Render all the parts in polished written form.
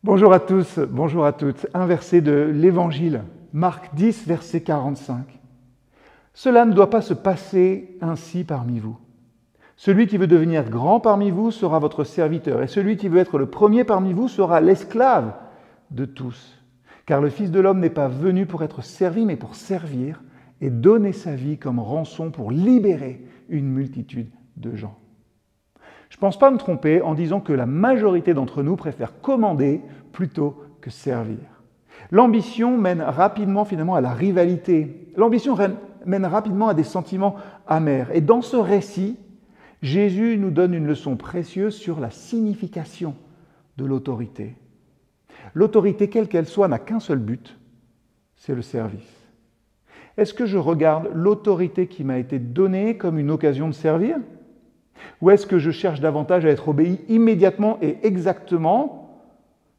Bonjour à tous, bonjour à toutes. Un verset de l'Évangile, Marc 10, verset 45. Cela ne doit pas se passer ainsi parmi vous. Celui qui veut devenir grand parmi vous sera votre serviteur, et celui qui veut être le premier parmi vous sera l'esclave de tous. Car le Fils de l'homme n'est pas venu pour être servi, mais pour servir et donner sa vie comme rançon pour libérer une multitude de gens. Je ne pense pas me tromper en disant que la majorité d'entre nous préfèrent commander plutôt que servir. L'ambition mène rapidement finalement à la rivalité. L'ambition mène rapidement à des sentiments amers. Et dans ce récit, Jésus nous donne une leçon précieuse sur la signification de l'autorité. L'autorité, quelle qu'elle soit, n'a qu'un seul but, c'est le service. Est-ce que je regarde l'autorité qui m'a été donnée comme une occasion de servir ? Ou est-ce que je cherche davantage à être obéi immédiatement et exactement ?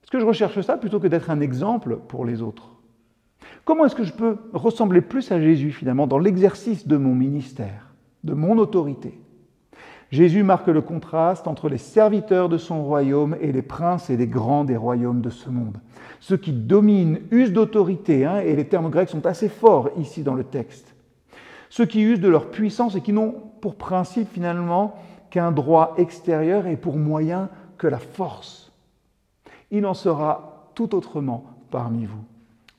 Est-ce que je recherche ça plutôt que d'être un exemple pour les autres ? Comment est-ce que je peux ressembler plus à Jésus finalement dans l'exercice de mon ministère, de mon autorité ? Jésus marque le contraste entre les serviteurs de son royaume et les princes et les grands des royaumes de ce monde. Ceux qui dominent, usent d'autorité, et les termes grecs sont assez forts ici dans le texte. Ceux qui usent de leur puissance et qui n'ont pour principe finalement qu'un droit extérieur et pour moyen que la force. Il en sera tout autrement parmi vous.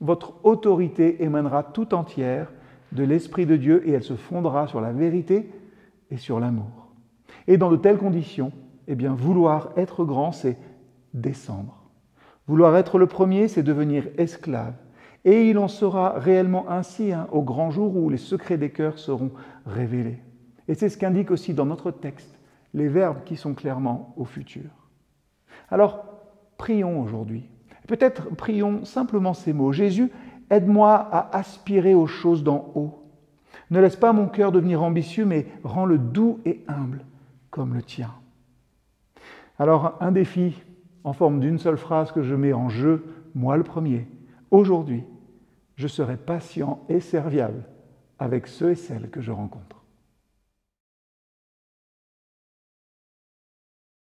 Votre autorité émanera tout entière de l'Esprit de Dieu et elle se fondera sur la vérité et sur l'amour. Et dans de telles conditions, vouloir être grand, c'est descendre. Vouloir être le premier, c'est devenir esclave. Et il en sera réellement ainsi au grand jour où les secrets des cœurs seront révélés. Et c'est ce qu'indique aussi dans notre texte les verbes qui sont clairement au futur. Alors, prions aujourd'hui. Peut-être prions simplement ces mots. Jésus, aide-moi à aspirer aux choses d'en haut. Ne laisse pas mon cœur devenir ambitieux, mais rends-le doux et humble comme le tien. Alors, un défi en forme d'une seule phrase que je mets en jeu, moi le premier. Aujourd'hui, je serai patient et serviable avec ceux et celles que je rencontre.